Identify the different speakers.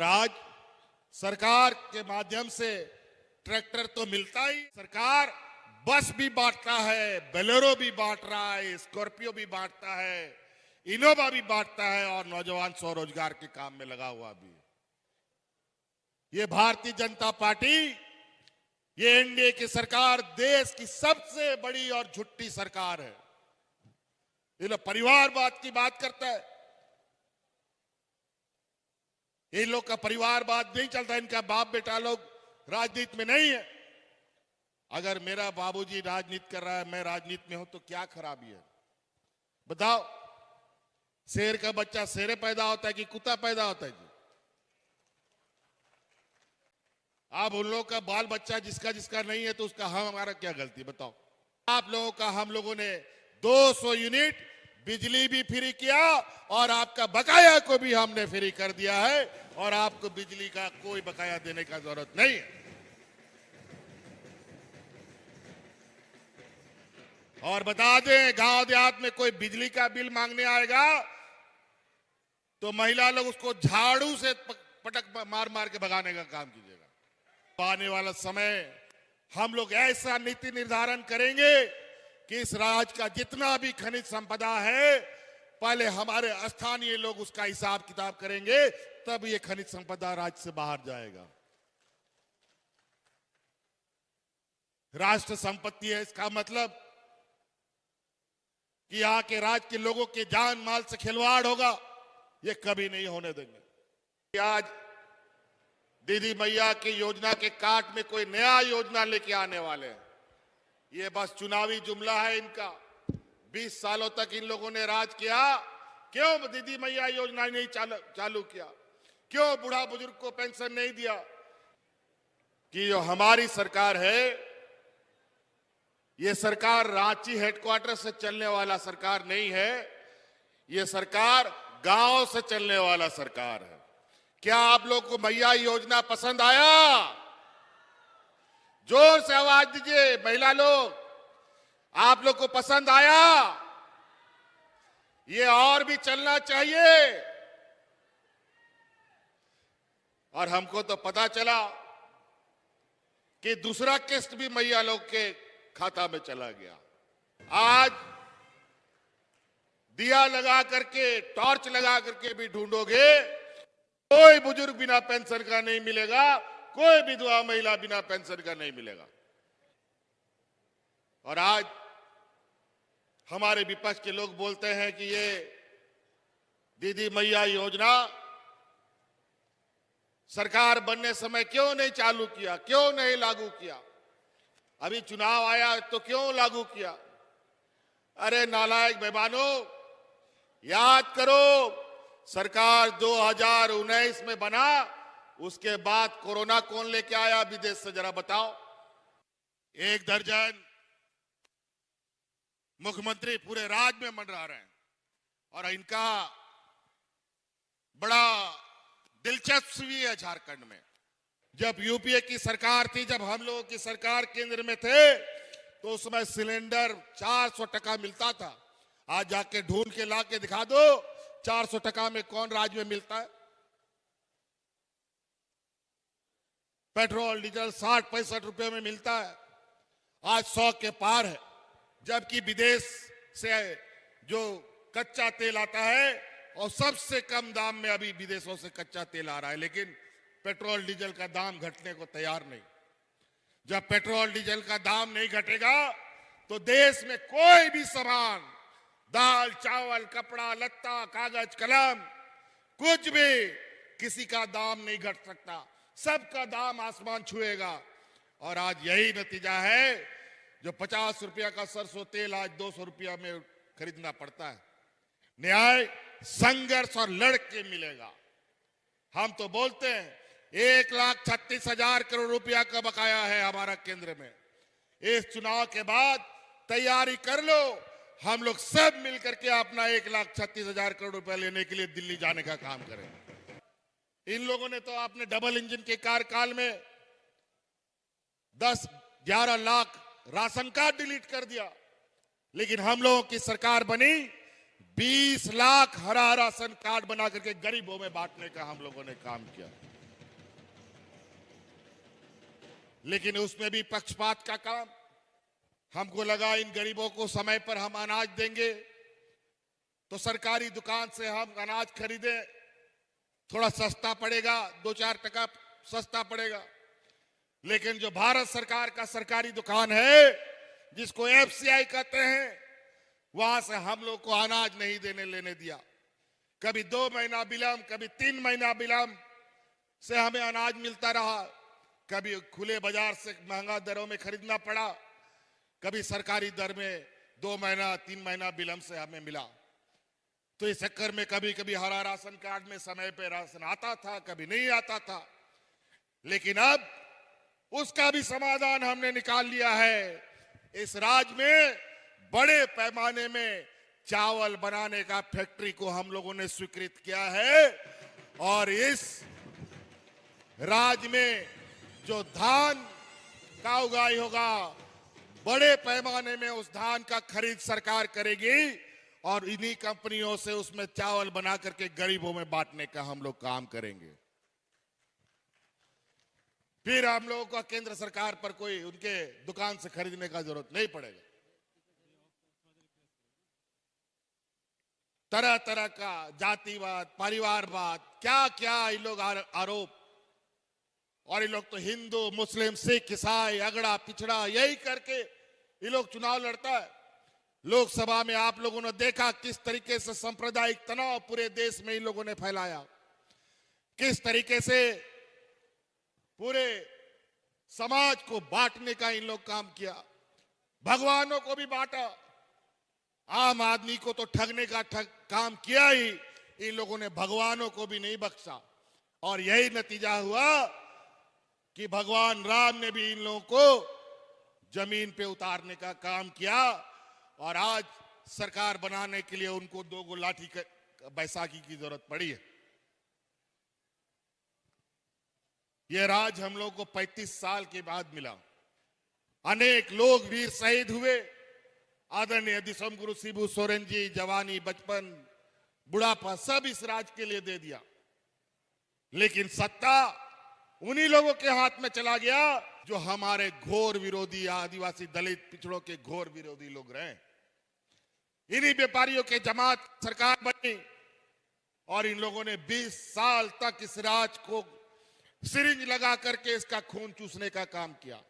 Speaker 1: आज सरकार के माध्यम से ट्रैक्टर तो मिलता ही, सरकार बस भी बांटता है, बोलेरो भी बांट रहा है, स्कॉर्पियो भी बांटता है, इनोवा भी बांटता है और नौजवान स्वरोजगार के काम में लगा हुआ भी। ये भारतीय जनता पार्टी, ये एनडीए की सरकार देश की सबसे बड़ी और झूठी सरकार है। ये लोग परिवारवाद की बात करता है, ये लोग का परिवारवाद नहीं चलता, इनका बाप बेटा लोग राजनीति में नहीं है। अगर मेरा बाबूजी राजनीति कर रहा है, मैं राजनीति में हूं तो क्या खराबी है बताओ? शेर का बच्चा शेरे पैदा होता है कि कुत्ता पैदा होता है जी? आप उन लोगों का बाल बच्चा जिसका जिसका नहीं है तो उसका हमारा क्या गलती बताओ? आप लोगों का हम लोगों ने 200 यूनिट बिजली भी फ्री किया और आपका बकाया को भी हमने फ्री कर दिया है और आपको बिजली का कोई बकाया देने का जरूरत नहीं है। और बता दें, गांव देहात में कोई बिजली का बिल मांगने आएगा तो महिला लोग उसको झाड़ू से पटक मार मार के भगाने का काम कीजिएगा। आने वाला समय हम लोग ऐसा नीति निर्धारण करेंगे कि इस राज्य का जितना भी खनिज संपदा है, पहले हमारे स्थानीय लोग उसका हिसाब किताब करेंगे, तब ये खनिज संपदा राज्य से बाहर जाएगा। राष्ट्र संपत्ति है, इसका मतलब कि यहाँ के राज्य के लोगों के जान माल से खिलवाड़ होगा, ये कभी नहीं होने देंगे। आज दीदी मैया की योजना के काट में कोई नया योजना लेके आने वाले हैं। ये बस चुनावी जुमला है इनका। 20 सालों तक इन लोगों ने राज किया, क्यों दीदी मैया योजना नहीं चालू किया? क्यों बूढ़ा बुजुर्ग को पेंशन नहीं दिया? कि जो हमारी सरकार है, ये सरकार रांची हेडक्वार्टर से चलने वाला सरकार नहीं है, ये सरकार गांव से चलने वाला सरकार है। क्या आप लोग को मैया योजना पसंद आया? जोर से आवाज दीजिए महिला लोग, आप लोग को पसंद आया? ये और भी चलना चाहिए। और हमको तो पता चला कि दूसरा किस्त भी मैया लोग के खाता में चला गया। आज दिया लगा करके, टॉर्च लगा करके भी ढूंढोगे, कोई बुजुर्ग बिना पेंशन का नहीं मिलेगा, कोई विधवा महिला बिना पेंशन का नहीं मिलेगा। और आज हमारे विपक्ष के लोग बोलते हैं कि ये दीदी मैया योजना सरकार बनने समय क्यों नहीं चालू किया, क्यों नहीं लागू किया? अभी चुनाव आया तो क्यों लागू किया? अरे नालायक बेईमानों, याद करो, सरकार 2019 में बना, उसके बाद कोरोना कौन लेके आया विदेश से, जरा बताओ? 1 दर्जन मुख्यमंत्री पूरे राज्य में मंडरा रहे हैं और इनका बड़ा दिलचस्पी है झारखंड में। जब यूपीए की सरकार थी, जब हम लोगों की सरकार केंद्र में थे, तो उसमें सिलेंडर 400 टका मिलता था। आज जाके ढूंढ के ला के दिखा दो, 400 टका में कौन राज्य में मिलता है? पेट्रोल डीजल 60-65 रुपए में मिलता है, आज 100 के पार है। जबकि विदेश से जो कच्चा तेल आता है और सबसे कम दाम में अभी विदेशों से कच्चा तेल आ रहा है, लेकिन पेट्रोल डीजल का दाम घटने को तैयार नहीं। जब पेट्रोल डीजल का दाम नहीं घटेगा तो देश में कोई भी सामान, दाल चावल कपड़ा लत्ता कागज कलम, कुछ भी, किसी का दाम नहीं घट सकता, सबका दाम आसमान छुएगा। और आज यही नतीजा है, जो 50 रुपया का सरसों तेल आज 200 रुपया में खरीदना पड़ता है। न्याय संघर्ष और लड़ के मिलेगा। हम तो बोलते हैं 1,36,000 करोड़ रुपया का बकाया है हमारा केंद्र में। इस चुनाव के बाद तैयारी कर लो, हम लोग सब मिलकर के अपना 1,36,000 करोड़ रुपया लेने के लिए दिल्ली जाने का काम करें। इन लोगों ने तो आपने डबल इंजन के कार्यकाल में 10-11 लाख राशन कार्ड डिलीट कर दिया, लेकिन हम लोगों की सरकार बनी, 20 लाख हरा राशन कार्ड बना करके गरीबों में बांटने का हम लोगों ने काम किया। लेकिन उसमें भी पक्षपात का काम। हमको लगा इन गरीबों को समय पर हम अनाज देंगे तो सरकारी दुकान से हम अनाज खरीदें, थोड़ा सस्ता पड़ेगा, 2-4 टका सस्ता पड़ेगा। लेकिन जो भारत सरकार का सरकारी दुकान है, जिसको एफसीआई कहते हैं, वहां से हम लोग को अनाज नहीं देने लेने दिया। कभी 2 महीना विलंब, कभी 3 महीना विलंब से हमें अनाज मिलता रहा। कभी खुले बाजार से महंगा दरों में खरीदना पड़ा, कभी सरकारी दर में 2 महीना 3 महीना विलंब से हमें मिला। तो इस चक्कर में कभी कभी हरा राशन कार्ड में समय पे राशन आता था, कभी नहीं आता था। लेकिन अब उसका भी समाधान हमने निकाल लिया है। इस राज्य में बड़े पैमाने में चावल बनाने का फैक्ट्री को हम लोगों ने स्वीकृत किया है और इस राज्य में जो धान का उगाई होगा, बड़े पैमाने में उस धान का खरीद सरकार करेगी और इन्हीं कंपनियों से उसमें चावल बना करके गरीबों में बांटने का हम लोग काम करेंगे। फिर हम लोगों को केंद्र सरकार पर कोई उनके दुकान से खरीदने का जरूरत नहीं पड़ेगा। तरह तरह का जातिवाद, परिवारवाद, क्या क्या इन लोग आरोप, और ये लोग तो हिंदू, मुस्लिम, सिख, ईसाई, अगड़ा पिछड़ा यही करके ये लोग चुनाव लड़ता है। लोकसभा में आप लोगों ने देखा किस तरीके से सांप्रदायिक तनाव पूरे देश में इन लोगों ने फैलाया, किस तरीके से पूरे समाज को बांटने का इन लोग काम किया। भगवानों को भी बांटा, आम आदमी को तो ठगने का काम किया ही, इन लोगों ने भगवानों को भी नहीं बख्शा। और यही नतीजा हुआ कि भगवान राम ने भी इन लोगों को जमीन पे उतारने का काम किया और आज सरकार बनाने के लिए उनको 2 लाठी बैसाखी की जरूरत पड़ी है। यह राज हम लोग को 35 साल के बाद मिला। अनेक लोग वीर शहीद हुए। आदरणीय दिसम गुरु शिबू सोरेन जी जवानी, बचपन, बुढ़ापा सब इस राज के लिए दे दिया। लेकिन सत्ता उन्हीं लोगों के हाथ में चला गया जो हमारे घोर विरोधी, आदिवासी, दलित, पिछड़ों के घोर विरोधी लोग रहे। इन्हीं व्यापारियों के जमात सरकार बनी और इन लोगों ने 20 साल तक इस राज को सिरिंज लगा करके इसका खून चूसने का काम किया।